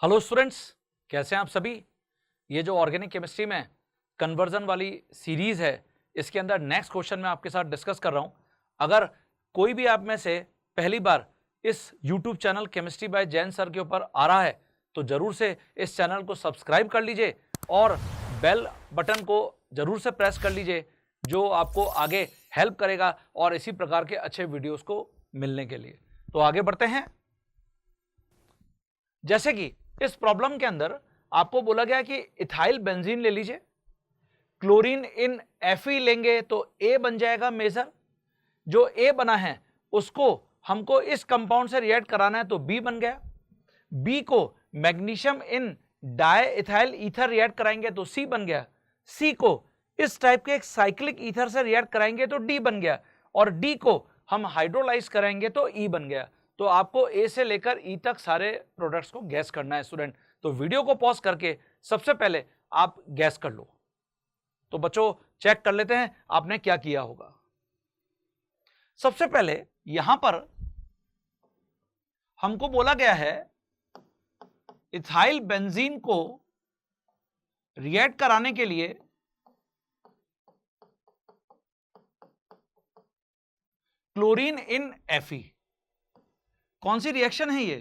Hello students, कैसे हैं आप सभी। ये जो ऑर्गेनिक केमिस्ट्री में कन्वर्जन वाली सीरीज है, इसके अंदर नेक्स्ट क्वेश्चन मैं आपके साथ डिस्कस कर रहा हूं। अगर कोई भी आप में से पहली बार इस YouTube channel chemistry bye Jain sir के ऊपर आ रहा है तो जरूर से इस चैनल को सब्सक्राइब कर लीजिए और बेल बटन को जरूर से प्रेस कर लीजिए, जो आपको आगे हेल्प करेगा और इसी प्रकार के अच्छे वीडियोस को मिलने के लिए। तो आगे बढ़ते हैं। जैसे कि इस प्रॉब्लम के अंदर आपको बोला गया कि इथाइल बेंजीन ले लीजिए, क्लोरीन इन Fe लेंगे तो A बन जाएगा मेजर। जो A बना है उसको हमको इस कंपाउंड से रिएक्ट कराना है तो B बन गया। B को magnesium in di ethyl ether react कराएंगे तो C बन गया। C को इस टाइप के एक साइक्लिक ईथर से रिएक्ट कराएंगे तो D बन गया और D को हम हाइड्रोलाइज कराएंगे तो E बन गया। तो आपको A से लेकर E तक सारे प्रोडक्ट्स को गैस करना है स्टूडेंट। तो वीडियो को पॉज करके सबसे पहले आप गैस कर लो। तो बच्चों चेक कर लेते हैं आपने क्या किया होगा। सबसे पहले यहां पर हमको बोला गया है इथाइल बेंजीन को रिएक्ट कराने के लिए क्लोरीन इन Fe। कौन सी रिएक्शन है ये?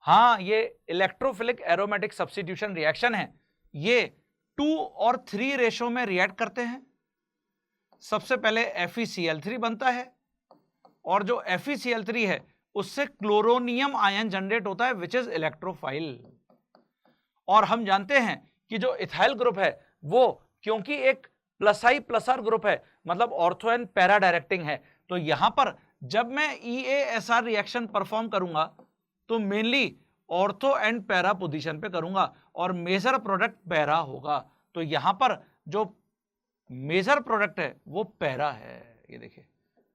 हां, ये इलेक्ट्रोफिलिक एरोमेटिक सब्स्टिट्यूशन रिएक्शन है। ये 2 और 3 रेशो में रिएक्ट करते हैं। सबसे पहले FeCl3 बनता है और जो FeCl3 है उससे क्लोरोनियम आयन जनरेट होता है विच इज इलेक्ट्रोफाइल। और हम जानते हैं कि जो इथाइल ग्रुप है वो क्योंकि एक plus I plus R group है, मतलब ऑर्थो एंड पैरा डायरेक्टिंग है, तो यहां पर जब मैं EASR रिएक्शन परफॉर्म करूंगा तो mainly ortho and para position पे करूंगा और मेजर प्रोडक्ट पैरा होगा। तो यहां पर जो मेजर प्रोडक्ट है वो पैरा है। ये देखिए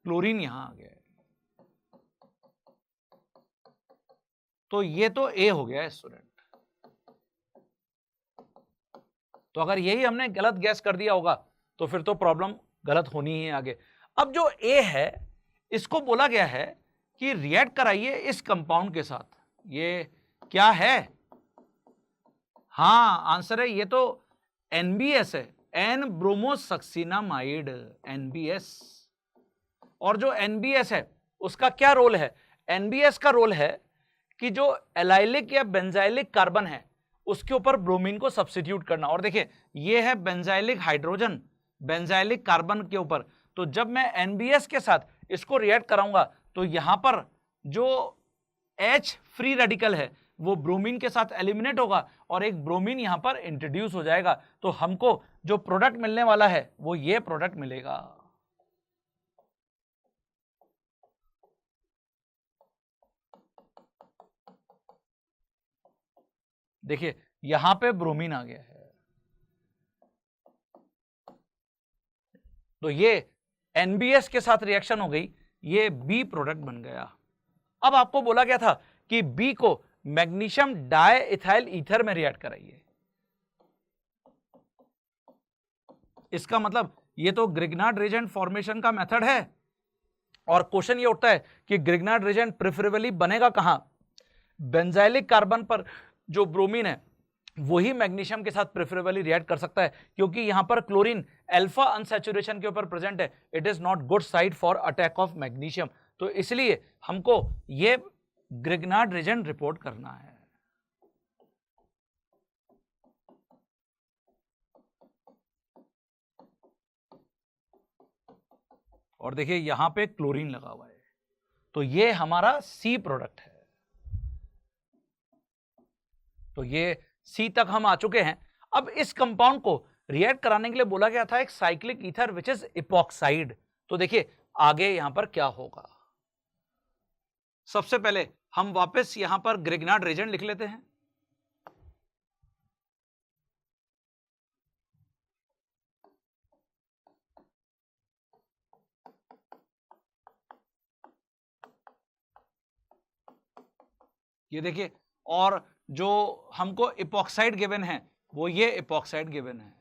क्लोरीन यहां आ गया है, तो ये तो A हो गया स्टूडेंट। तो अगर यही हमने गलत गैस कर दिया होगा तो फिर तो प्रॉब्लम गलत होनी ही है आगे। अब जो A है इसको बोला गया है कि रिएक्ट कराइए इस कंपाउंड के साथ। ये क्या है? हां, आंसर है ये तो NBS है, एन ब्रोमोसक्सिनामाइड, NBS। और जो NBS है उसका क्या रोल है? NBS का रोल है कि जो एलाइलिक या बेंजाइलिक कार्बन है उसके ऊपर ब्रोमीन को सब्स्टिट्यूट करना। और देखिए ये है बेंजाइलिक हाइड्रोजन बेंजाइलिक कार्बन के ऊपर, तो जब मैं NBS के साथ इसको रिएक्ट कराऊंगा तो यहां पर जो H फ्री रेडिकल है वो ब्रोमीन के साथ एलिमिनेट होगा और एक ब्रोमीन यहां पर इंट्रोड्यूस हो जाएगा। तो हमको जो प्रोडक्ट मिलने वाला है वो ये प्रोडक्ट मिलेगा। देखिए यहां पे ब्रोमीन आ गया है, तो ये NBS के साथ रिएक्शन हो गई, ये B प्रोडक्ट बन गया। अब आपको बोला गया था कि B को मैग्नीशियम डाई इथाइल ईथर में रिएक्ट कराइए। इसका मतलब ये तो ग्रिग्नार्ड रिएजेंट फॉर्मेशन का मेथड है और क्वेश्चन ये उठता है कि ग्रिग्नार्ड रिएजेंट प्रेफरेबली बनेगा कहां? बेंजाइलिक कार्बन पर जो ब्रोमीन है वही मैग्नीशियम के साथ प्रेफरेबली रिएक्ट कर सकता है, क्योंकि यहां पर क्लोरीन अल्फा अनसैचुरेशन के ऊपर प्रेजेंट है। It is not good side for attack of magnesium, तो इसलिए हमको ये ग्रिग्नार्ड रिएजेंट रिपोर्ट करना है। और देखिए यहां पे क्लोरीन लगा हुआ है, तो ये हमारा C प्रोडक्ट है। तो ये C तक हम आ चुके हैं। अब इस कंपाउंड को रिएक्ट कराने के लिए बोला गया था एक cyclic ether which is epoxide. तो देखिए आगे यहां पर क्या होगा। सबसे पहले हम वापस यहां पर ग्रिग्नार्ड रिएजेंट लिख लेते हैं। ये देखिए, और जो हमको इपॉक्साइड गिवन है वो ये इपॉक्साइड गिवन है।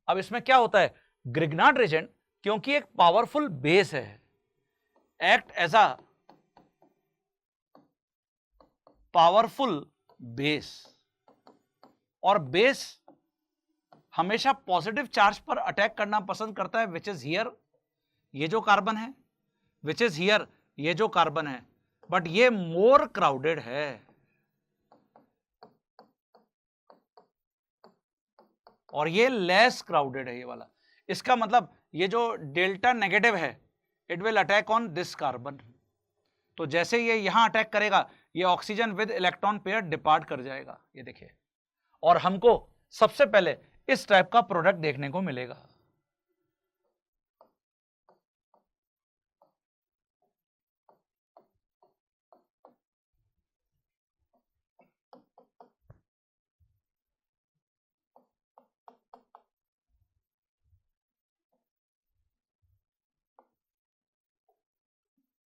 अब इसमें क्या होता है, ग्रिग्नार्ड रिएजेंट क्योंकि एक पावरफुल बेस है, act as a powerful base, और बेस हमेशा पॉजिटिव चार्ज पर अटैक करना पसंद करता है, विच इज हियर, ये जो कार्बन है, विच इज हियर, ये जो कार्बन है, बट ये मोर क्राउडेड है, और ये लेस क्राउडेड है, ये वाला। इसका मतलब ये जो डेल्टा नेगेटिव है, it will attack on this carbon. तो जैसे ये यहां अटैक करेगा, ये oxygen with electron pair depart कर जाएगा, ये देखिए, और हमको सबसे पहले इस टाइप का प्रोडक्ट देखने को मिलेगा।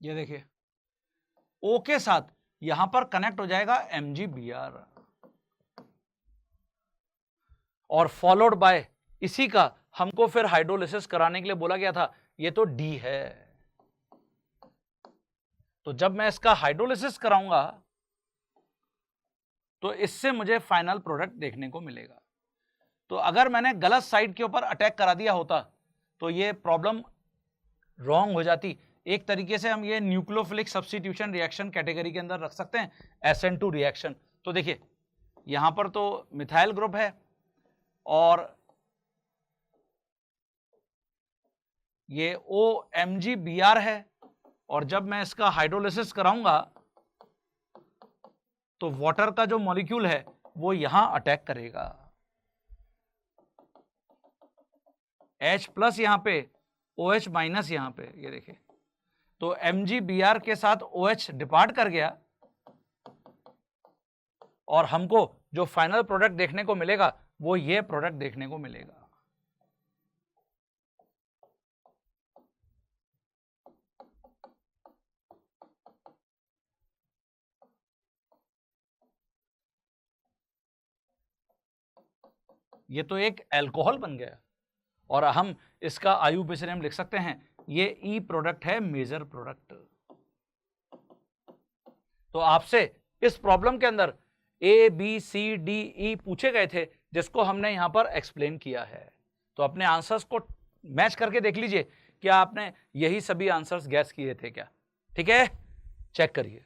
ये देखिए, O के साथ यहां पर कनेक्ट हो जाएगा MgBr, और फॉलोड बाय इसी का हमको फिर हाइड्रोलिसिस कराने के लिए बोला गया था, ये तो D है। तो जब मैं इसका हाइड्रोलिसिस कराऊंगा तो इससे मुझे फाइनल प्रोडक्ट देखने को मिलेगा। तो अगर मैंने गलत साइड के ऊपर अटैक करा दिया होता तो ये प्रॉब्लम रॉन्ग हो जाती। एक तरीके से हम ये न्यूक्लियोफिलिक सब्स्टिट्यूशन रिएक्शन कैटेगरी के अंदर रख सकते हैं, SN2 रिएक्शन। तो देखिए यहां पर तो मिथाइल ग्रुप है और ये OMgBr है, और जब मैं इसका हाइड्रोलिसिस कराऊंगा तो वाटर का जो मॉलिक्यूल है वो यहां अटैक करेगा, H+ यहां पे, OH- यहां पे, ये देखिए। तो MgBr के साथ OH डिपार्ट कर गया, और हमको जो फाइनल प्रोडक्ट देखने को मिलेगा वो ये प्रोडक्ट देखने को मिलेगा। ये तो एक अल्कोहल बन गया, और हम इसका IUPAC लिख सकते हैं, ये E प्रोडक्ट है, मेजर प्रोडक्ट। तो आपसे इस प्रॉब्लम के अंदर ABCDE पूछे गए थे, जिसको हमने यहां पर एक्सप्लेन किया है। तो अपने आंसर्स को मैच करके देख लीजिए, क्या आपने यही सभी आंसर्स गैस किए थे क्या? ठीक है, चेक करिए।